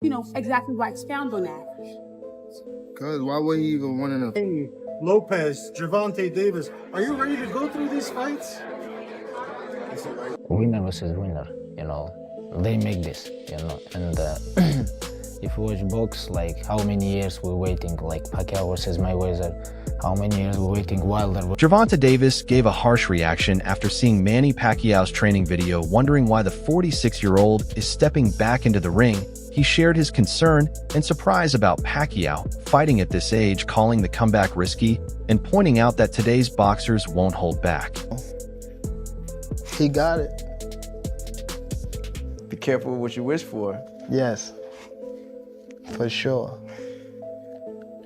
exactly why expound on that. Cause why would he even want to? Hey, Lopez, Gervonta Davis, are you ready to go through these fights? Winner versus winner, they make this, and if you watch box, like how many years we're waiting, like Pacquiao versus Mayweather, how many years we're waiting Wilder. Gervonta Davis gave a harsh reaction after seeing Manny Pacquiao's training video, wondering why the 46-year-old is stepping back into the ring. He shared his concern and surprise about Pacquiao fighting at this age, calling the comeback risky, and pointing out that today's boxers won't hold back. He got it. Be careful what you wish for. Yes. For sure.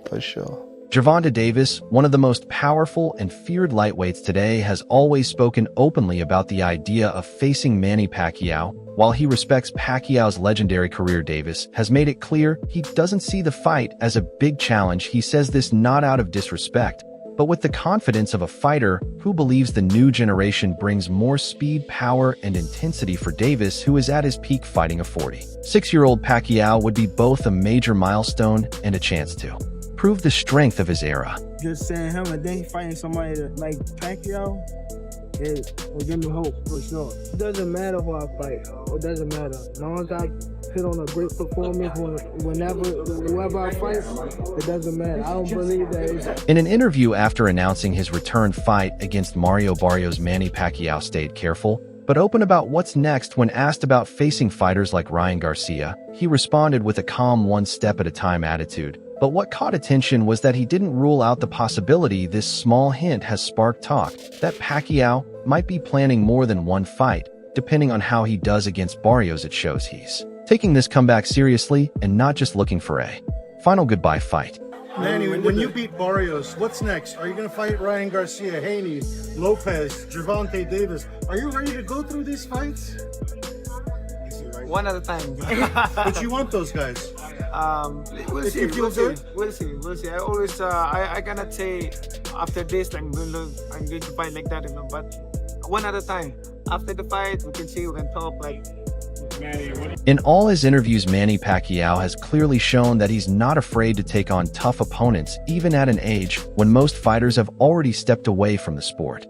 For sure. Gervonta Davis, one of the most powerful and feared lightweights today, has always spoken openly about the idea of facing Manny Pacquiao. While he respects Pacquiao's legendary career, Davis has made it clear he doesn't see the fight as a big challenge. He says this not out of disrespect, but with the confidence of a fighter who believes the new generation brings more speed, power, and intensity for Davis, who is at his peak fighting a 46-year-old Pacquiao would be both a major milestone and a chance to prove the strength of his era. Just saying him and then he fighting somebody like Pacquiao, it will give me hope for sure. It doesn't matter who I fight. It doesn't matter. As long as I put on a great performance whoever I fight, it doesn't matter. I don't believe that. In an interview after announcing his return fight against Mario Barrios, Manny Pacquiao stayed careful but open about what's next. When asked about facing fighters like Ryan Garcia, he responded with a calm, one-step-at-a-time attitude. But what caught attention was that he didn't rule out the possibility. This small hint has sparked talk that Pacquiao might be planning more than one fight, depending on how he does against Barrios. It shows he's taking this comeback seriously and not just looking for a final goodbye fight. Manny, when you beat Barrios, what's next? Are you going to fight Ryan Garcia, Haney, Lopez, Gervonta Davis? Are you ready to go through these fights? One at a time. But you want those guys? We'll see. We'll see. I always, I cannot say after this I'm going to fight like that, but one at a time. After the fight, we can see, we can talk like. In all his interviews, Manny Pacquiao has clearly shown that he's not afraid to take on tough opponents, even at an age when most fighters have already stepped away from the sport.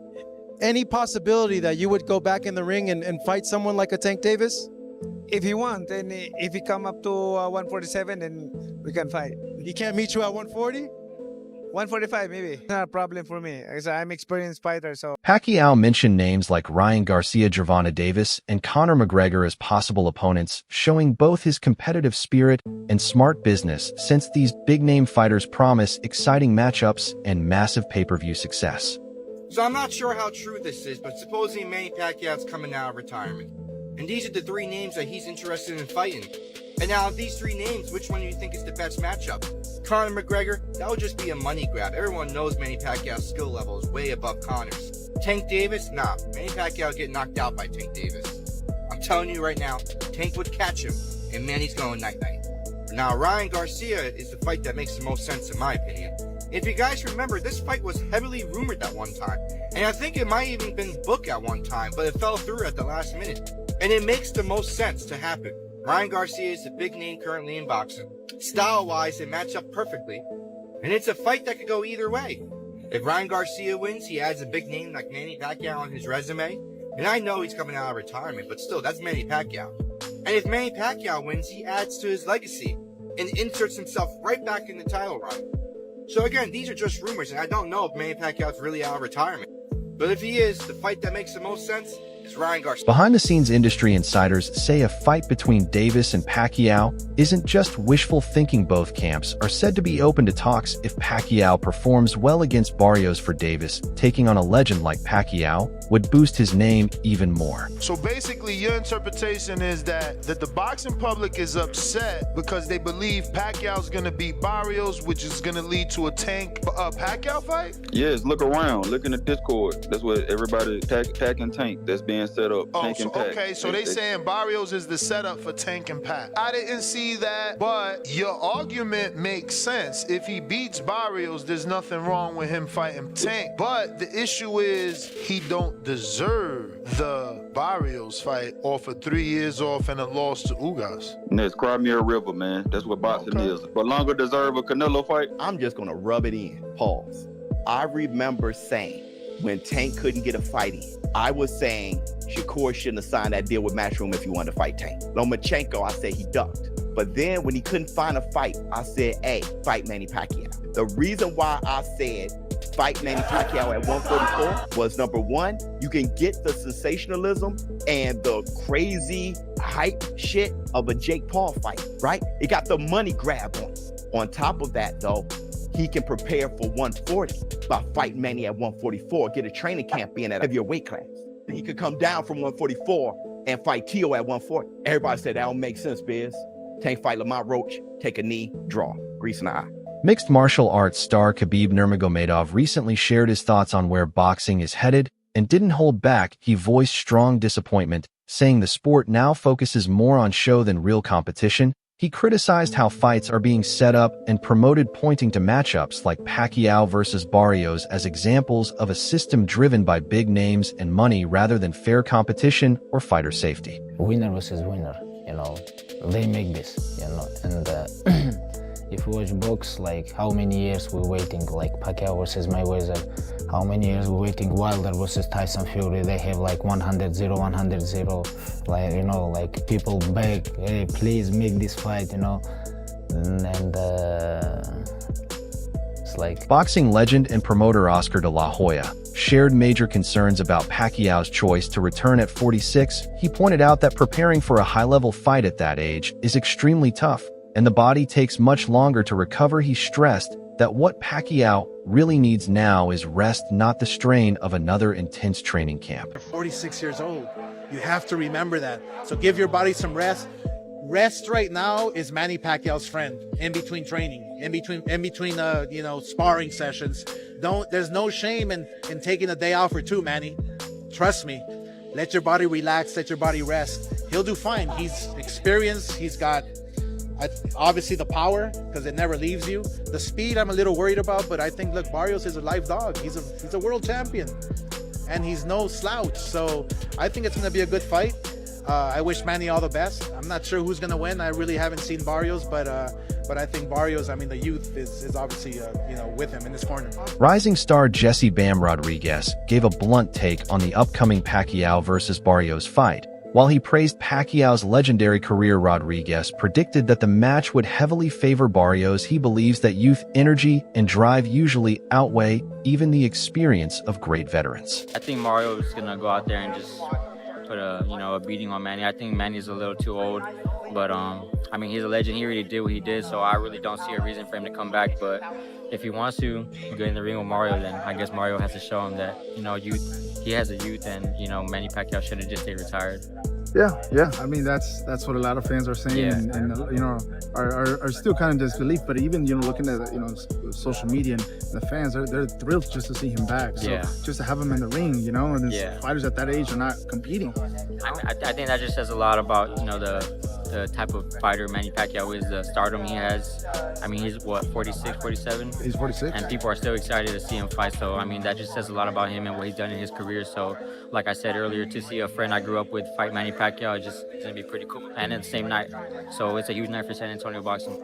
Any possibility that you would go back in the ring and fight someone like a Tank Davis? If he wants, and if he come up to 147, then we can fight. He can't meet you at 140? 145 maybe. Not a problem for me, because I'm an experienced fighter. So Pacquiao mentioned names like Ryan Garcia, Gervonta Davis, and Conor McGregor as possible opponents, showing both his competitive spirit and smart business, since these big-name fighters promise exciting matchups and massive pay-per-view success. So I'm not sure how true this is, but supposedly Manny Pacquiao's coming out of retirement. And these are the three names that he's interested in fighting. And now, of these three names, which one do you think is the best matchup? Conor McGregor? That would just be a money grab. Everyone knows Manny Pacquiao's skill level is way above Conor's. Tank Davis? Nah, Manny Pacquiao would get knocked out by Tank Davis. I'm telling you right now, Tank would catch him, and Manny's going night-night. Now, Ryan Garcia is the fight that makes the most sense in my opinion. If you guys remember, this fight was heavily rumored at one time. And I think it might even been booked at one time, but it fell through at the last minute. And it makes the most sense to happen. Ryan Garcia is the big name currently in boxing. Style-wise, they match up perfectly. And it's a fight that could go either way. If Ryan Garcia wins, he adds a big name like Manny Pacquiao on his resume. And I know he's coming out of retirement, but still, that's Manny Pacquiao. And if Manny Pacquiao wins, he adds to his legacy and inserts himself right back in the title run. So again, these are just rumors, and I don't know if Manny Pacquiao is really out of retirement. But if he is, the fight that makes the most sense is Ryan Garcia. Behind-the-scenes industry insiders say a fight between Davis and Pacquiao isn't just wishful thinking. Both camps are said to be open to talks if Pacquiao performs well against Barrios. For Davis, taking on a legend like Pacquiao would boost his name even more. So basically, your interpretation is that the boxing public is upset because they believe Pacquiao's going to beat Barrios, which is going to lead to a Tank Pacquiao fight? Yes, look around. Look in the Discord. That's what everybody, Pac and Tank, that's been being set up. Oh, Tank so, and Pac. okay, so they saying Barrios is the setup for Tank and Pac. I didn't see that, but your argument makes sense. If he beats Barrios, there's nothing wrong with him fighting Tank. But the issue is he don't deserve the Barrios fight off of 3 years off and a loss to Ugas. Next, cry me a river, man. That's what boxing is. But longer deserve a Canelo fight. I'm just gonna rub it in. Pause. I remember saying when Tank couldn't get a fight in, I was saying Shakur shouldn't have signed that deal with Matchroom if he wanted to fight Tank. Lomachenko, I said he ducked. But then when he couldn't find a fight, I said, hey, fight Manny Pacquiao. The reason why I said fight Manny Pacquiao at 144 was, number one, you can get the sensationalism and the crazy hype shit of a Jake Paul fight, right? It got the money grab on it. On top of that, though, he can prepare for 140 by fighting Manny at 144, get a training camp in at a heavier weight class. He could come down from 144 and fight Tio at 140. Everybody said that don't make sense, Biz. Tank fight Lamont Roach, take a knee, draw, grease in the eye. Mixed martial arts star Khabib Nurmagomedov recently shared his thoughts on where boxing is headed and didn't hold back. He voiced strong disappointment, saying the sport now focuses more on show than real competition. He criticized how fights are being set up and promoted, pointing to matchups like Pacquiao versus Barrios as examples of a system driven by big names and money rather than fair competition or fighter safety. Winner versus winner, they make this, and if you watch box, like how many years we're waiting, like Pacquiao versus Mayweather, how many years we're waiting, Wilder versus Tyson Fury, they have like 100-0, 100-0, like people beg, hey, please make this fight, and it's like... Boxing legend and promoter Oscar de la Hoya shared major concerns about Pacquiao's choice to return at 46. He pointed out that preparing for a high-level fight at that age is extremely tough, and the body takes much longer to recover. He stressed that what Pacquiao really needs now is rest, not the strain of another intense training camp. You're 46 years old. You have to remember that. So give your body some rest. Rest right now is Manny Pacquiao's friend in between training, in between sparring sessions. There's no shame in taking a day off or two, Manny. Trust me. Let your body relax, let your body rest. He'll do fine. He's experienced, he's got obviously the power, because it never leaves you. The speed I'm a little worried about, but I think, look, Barrios is a live dog. He's a world champion, and he's no slouch. So I think it's going to be a good fight. I wish Manny all the best. I'm not sure who's going to win. I really haven't seen Barrios, but I think Barrios, the youth is obviously, with him in his corner. Rising star Jesse Bam Rodriguez gave a blunt take on the upcoming Pacquiao versus Barrios fight. While he praised Pacquiao's legendary career, Rodriguez predicted that the match would heavily favor Barrios. He believes that youth, energy, and drive usually outweigh even the experience of great veterans. I think Mario is going to go out there and just put a beating on Manny. I think Manny's a little too old, but he's a legend. He really did what he did, so I really don't see a reason for him to come back. But if he wants to get in the ring with Mario, then I guess Mario has to show him that, he has a youth, and, Manny Pacquiao should have just stayed retired. Yeah. That's what a lot of fans are saying, and are still kind of disbelief. But even looking at social media and the fans, they're thrilled just to see him back. So just to have him in the ring, and fighters at that age are not competing. I think that just says a lot about the type of fighter Manny Pacquiao is, the stardom he has. He's what, 46, 47? He's 46. And people are still excited to see him fight. So, that just says a lot about him and what he's done in his career. So, like I said earlier, to see a friend I grew up with fight Manny Pacquiao is just going to be pretty cool. And it's the same night. So, it's a huge night for San Antonio boxing.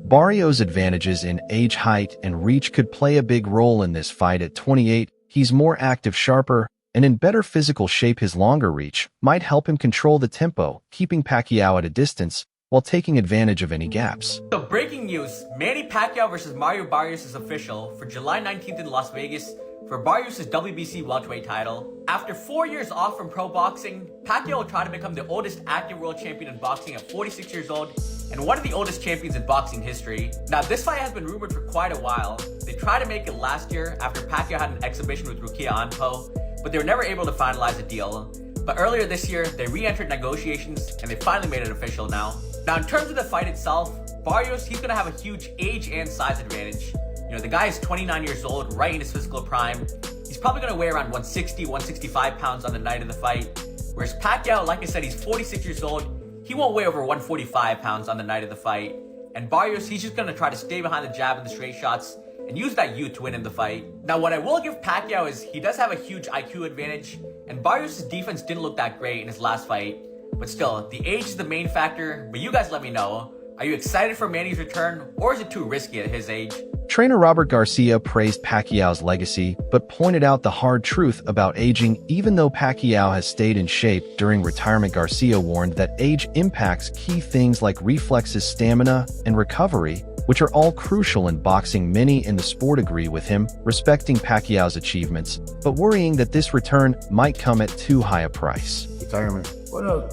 Barrios' advantages in age, height, and reach could play a big role in this fight. At 28, he's more active, sharper, and in better physical shape. His longer reach might help him control the tempo, keeping Pacquiao at a distance while taking advantage of any gaps. So breaking news, Manny Pacquiao versus Mario Barrios is official for July 19th in Las Vegas for Barrios' WBC welterweight title. After 4 years off from pro boxing, Pacquiao will try to become the oldest active world champion in boxing at 46 years old and one of the oldest champions in boxing history. Now, this fight has been rumored for quite a while. They tried to make it last year after Pacquiao had an exhibition with Rukia Anpo, but they were never able to finalize a deal. But earlier this year, they re-entered negotiations and they finally made it official now. Now, in terms of the fight itself, Barrios, he's gonna have a huge age and size advantage. The guy is 29 years old, right in his physical prime. He's he's probably going to weigh around 160, 165 pounds on the night of the fight. Whereas Pacquiao, like I said, he's 46 years old. He won't weigh over 145 pounds on the night of the fight. And Barrios, he's just going to try to stay behind the jab and the straight shots and use that youth to win in the fight. Now, what I will give Pacquiao is he does have a huge IQ advantage, and Barrios' defense didn't look that great in his last fight. But still, the age is the main factor. But you guys let me know. Are you excited for Manny's return, or is it too risky at his age? Trainer Robert Garcia praised Pacquiao's legacy, but pointed out the hard truth about aging. Even though Pacquiao has stayed in shape during retirement, Garcia warned that age impacts key things like reflexes, stamina, and recovery, which are all crucial in boxing. Many in the sport agree with him, respecting Pacquiao's achievements, but worrying that this return might come at too high a price. Retirement. Well,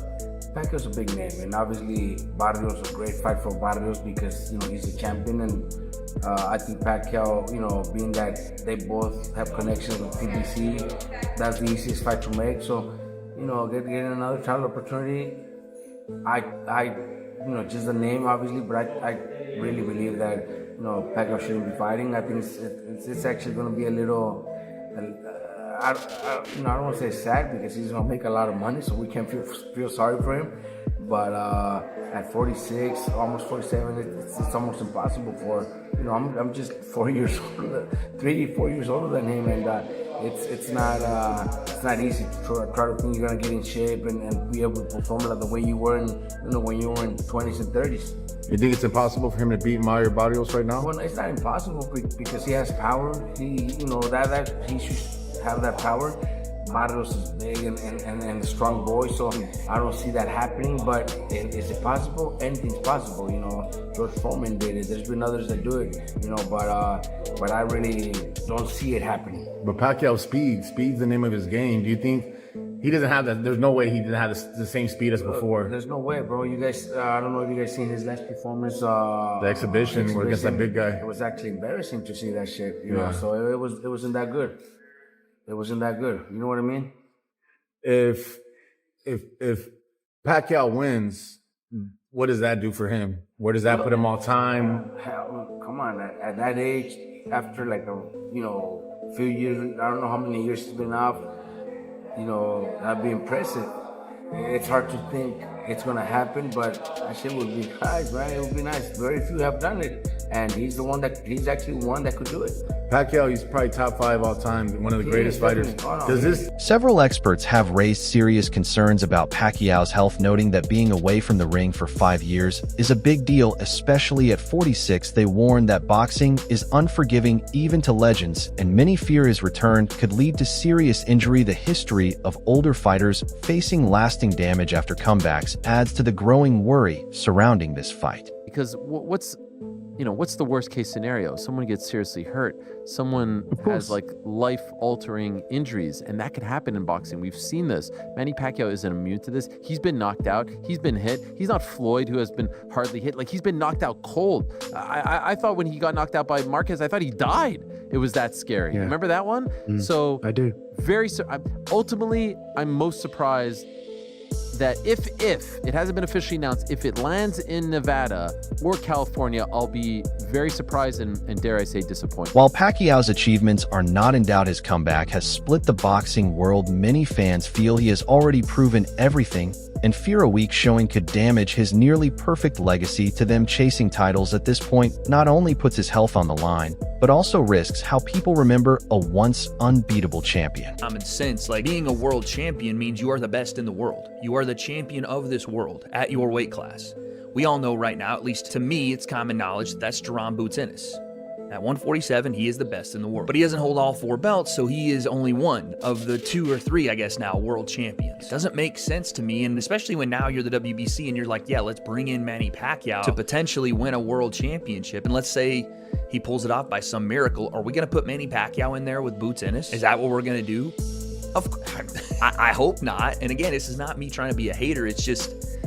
Pacquiao's a big name, and obviously Barrios a great fight for Barrios because he's a champion, and I think Pacquiao, being that they both have connections with PBC, that's the easiest fight to make. So, getting another title opportunity, I just the name obviously, but I really believe that Pacquiao shouldn't be fighting. I think it's actually going to be a little. I don't want to say sad because he's going to make a lot of money, so we can't feel sorry for him. But at 46, almost 47, it's almost impossible for I'm just 4 years older, 3-4 years older than him, and it's not easy to try to think you're gonna get in shape and be able to perform like the way you were when you were in 20s and 30s. You think it's impossible for him to beat Mario Barrios right now? Well, it's not impossible because he has power. He that he should have that power. Barrios is big and a strong boy, so I don't see that happening. But is it possible? Anything's possible. George Foreman did it. There's been others that do it. But I really don't see it happening. But Pacquiao's speed's the name of his game. Do you think he doesn't have that? There's no way he didn't have the same speed as before. There's no way, bro. You guys, I don't know if you guys seen his last performance. The exhibition against that big guy. It was actually embarrassing to see that shit. You Yeah. know, so it wasn't that good. It wasn't that good. You know what I mean? If Pacquiao wins, what does that do for him? Where does that put him all time? Come on, at that age, after like a few years, I don't know how many years he's been off. That'd be impressive. It's hard to think it's gonna happen, but that shit would be nice, right? It would be nice. Very few have done it, and he's actually one that could do it. Pacquiao, he's probably top 5 all time, one of the greatest fighters. Several experts have raised serious concerns about Pacquiao's health, noting that being away from the ring for 5 years is a big deal, especially at 46. They warn that boxing is unforgiving even to legends, and many fear his return could lead to serious injury. The history of older fighters facing lasting damage after comebacks adds to the growing worry surrounding this fight. Because what's the worst case scenario? Someone gets seriously hurt. Someone has like life-altering injuries, and that could happen in boxing. We've seen this. Manny Pacquiao isn't immune to this. He's been knocked out. He's been hit. He's not Floyd, who has been hardly hit. Like, he's been knocked out cold. I thought when he got knocked out by Marquez, I thought he died. It was that scary. Yeah. Remember that one? So I do. Ultimately, I'm most surprised that if it hasn't been officially announced, if it lands in Nevada or California, I'll be very surprised and dare I say disappointed. While Pacquiao's achievements are not in doubt, his comeback has split the boxing world. Many fans feel he has already proven everything, and fear a weak showing could damage his nearly perfect legacy. To them, chasing titles at this point not only puts his health on the line, but also risks how people remember a once unbeatable champion. Common sense, like being a world champion means you are the best in the world. You are the champion of this world at your weight class. We all know right now, at least to me, it's common knowledge that that's Gervonta Boots Ennis. At 147, he is the best in the world. But he doesn't hold all 4 belts, so he is only one of the 2 or 3, I guess now, world champions. It doesn't make sense to me, and especially when now you're the WBC and you're like, yeah, let's bring in Manny Pacquiao to potentially win a world championship. And let's say he pulls it off by some miracle. Are we going to put Manny Pacquiao in there with Boots Ennis? Is that what we're going to do? I hope not. And again, this is not me trying to be a hater. It's just,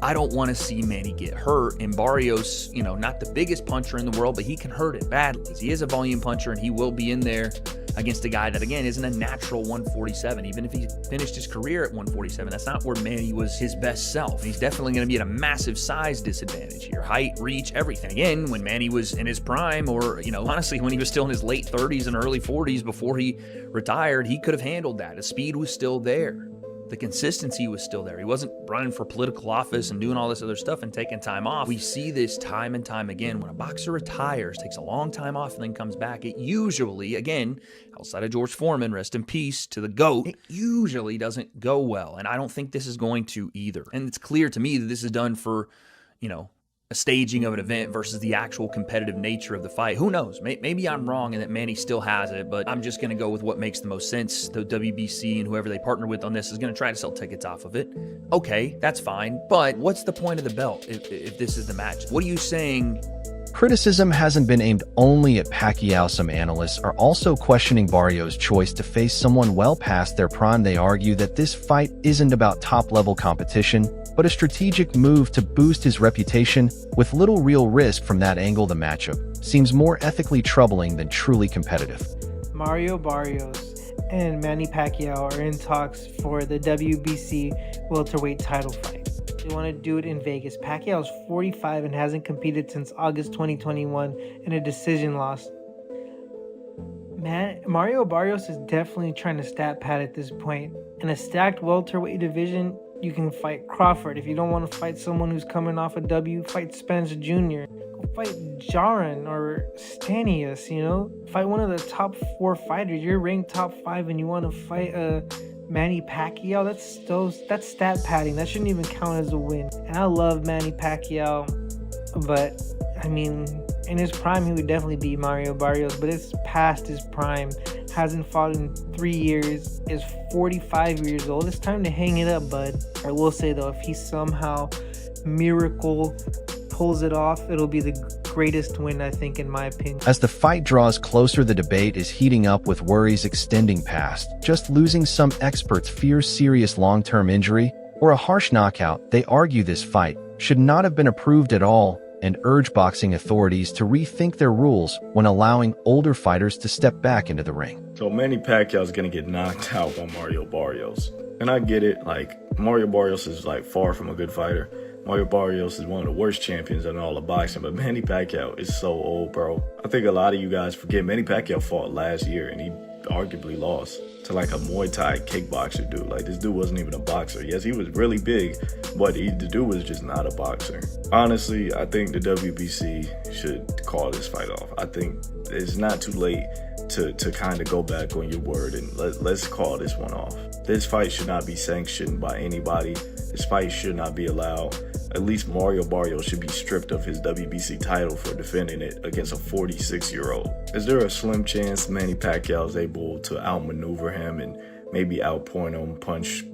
I don't want to see Manny get hurt. And Barrios, not the biggest puncher in the world, but he can hurt it badly. He is a volume puncher, and he will be in there against a guy that, again, isn't a natural 147. Even if he finished his career at 147, that's not where Manny was his best self. He's definitely going to be at a massive size disadvantage here. Height, reach, everything. Again, when Manny was in his prime, or, honestly, when he was still in his late 30s and early 40s before he retired, he could have handled that. The speed was still there. The consistency was still there. He wasn't running for political office and doing all this other stuff and taking time off. We see this time and time again. When a boxer retires, takes a long time off, and then comes back, it usually, again, outside of George Foreman, rest in peace to the GOAT, it usually doesn't go well. And I don't think this is going to either. And it's clear to me that this is done for, a staging of an event versus the actual competitive nature of the fight. Who knows? Maybe I'm wrong and that Manny still has it, but I'm just going to go with what makes the most sense. The WBC and whoever they partner with on this is going to try to sell tickets off of it. Okay, that's fine. But what's the point of the belt if this is the match? What are you saying? Criticism hasn't been aimed only at Pacquiao. Some analysts are also questioning Barrios' choice to face someone well past their prime. They argue that this fight isn't about top-level competition, but a strategic move to boost his reputation with little real risk. From that angle, the matchup seems more ethically troubling than truly competitive. Mario Barrios and Manny Pacquiao are in talks for the WBC welterweight title fight. They want to do it in Vegas. Pacquiao is 45 and hasn't competed since August 2021 in a decision loss. Mario Barrios is definitely trying to stat pad at this point. In a stacked welterweight division, you can fight Crawford. If you don't want to fight someone who's coming off a W, fight Spence Jr. Go fight Jaron or Stanius, Fight one of the top 4 fighters. You're ranked top 5 and you want to fight Manny Pacquiao. That's stat padding. That shouldn't even count as a win. And I love Manny Pacquiao, but in his prime, he would definitely beat Mario Barrios, but it's past his prime. Hasn't fought in 3 years, is 45 years old. It's time to hang it up, bud. I will say, though, if he somehow miracle pulls it off, it'll be the greatest win, I think, in my opinion. As the fight draws closer, the debate is heating up, with worries extending past just losing. Some experts fear serious long-term injury or a harsh knockout. They argue this fight should not have been approved at all and urge boxing authorities to rethink their rules when allowing older fighters to step back into the ring. So Manny Pacquiao is going to get knocked out by Mario Barrios. And I get it, Mario Barrios is far from a good fighter. Mario Barrios is one of the worst champions in all of boxing, but Manny Pacquiao is so old, bro. I think a lot of you guys forget Manny Pacquiao fought last year and he arguably lost to a Muay Thai kickboxer dude. This dude wasn't even a boxer. Yes, he was really big, but the dude was just not a boxer. Honestly, I think the WBC should call this fight off. I think it's not too late to kind of go back on your word and let's call this one off. This fight should not be sanctioned by anybody. This fight should not be allowed. At least Mario Barrios should be stripped of his WBC title for defending it against a 46-year-old. Is there a slim chance Manny Pacquiao is able to outmaneuver him and maybe outpoint him, punch,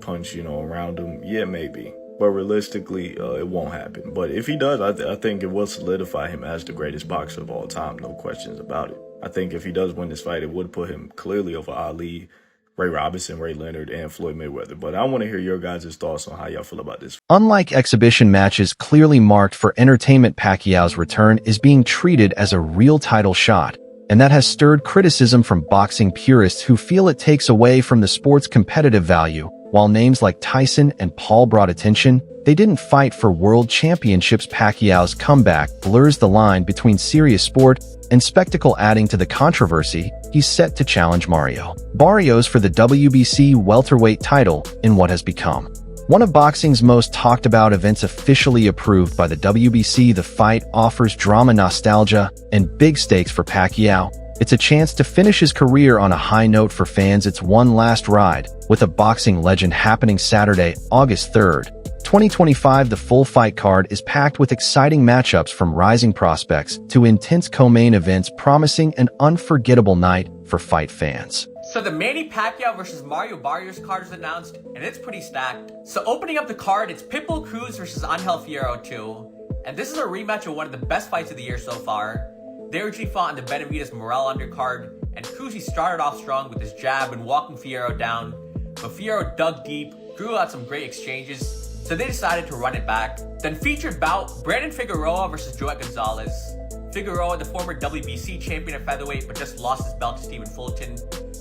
around him? Yeah, maybe. But realistically, it won't happen. But if he does, I think it will solidify him as the greatest boxer of all time. No questions about it. I think if he does win this fight, it would put him clearly over Ali, Ray Robinson, Ray Leonard, and Floyd Mayweather. But I want to hear your guys' thoughts on how y'all feel about this. Unlike exhibition matches clearly marked for entertainment, Pacquiao's return is being treated as a real title shot, and that has stirred criticism from boxing purists who feel it takes away from the sport's competitive value. While names like Tyson and Paul brought attention, they didn't fight for world championships. Pacquiao's comeback blurs the line between serious sport and spectacle. Adding to the controversy, he's set to challenge Mario Barrios for the WBC welterweight title in what has become one of boxing's most talked about events. Officially approved by the WBC, the fight offers drama, nostalgia, and big stakes for Pacquiao. It's a chance to finish his career on a high note for fans. It's one last ride with a boxing legend, happening Saturday, August 3rd, 2025. The full fight card is packed with exciting matchups from rising prospects to intense co-main events, promising an unforgettable night for fight fans. So the Manny Pacquiao versus Mario Barrios card is announced, and it's pretty stacked. So opening up the card, it's Pitbull Cruz versus Angel Fierro 2. And this is a rematch of one of the best fights of the year so far. They originally fought in the Benavidez Morel undercard, and Cruz, he started off strong with his jab and walking Fierro down. But Fierro dug deep, grew out some great exchanges, so they decided to run it back. Then featured bout, Brandon Figueroa versus Joet Gonzalez. Figueroa, the former WBC champion at featherweight, but just lost his belt to Stephen Fulton.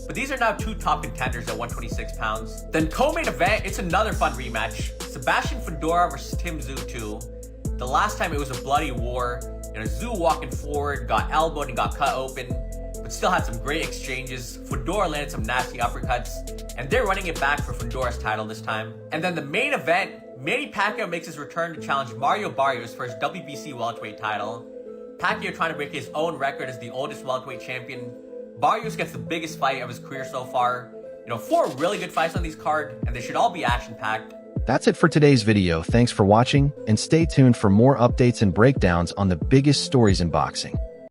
but these are now two top contenders at 126 pounds. Then co-main event, it's another fun rematch. Sebastian Fundora versus Tim Tszyu 2. The last time it was a bloody war, and Tszyu walking forward, got elbowed and got cut open, but still had some great exchanges. Fundora landed some nasty uppercuts, and they're running it back for Fundora's title this time. And then the main event, Manny Pacquiao makes his return to challenge Mario Barrios for his WBC welterweight title. Pacquiao trying to break his own record as the oldest welterweight champion. Barrios gets the biggest fight of his career so far. 4 really good fights on these card, and they should all be action-packed. That's it for today's video. Thanks for watching, and stay tuned for more updates and breakdowns on the biggest stories in boxing.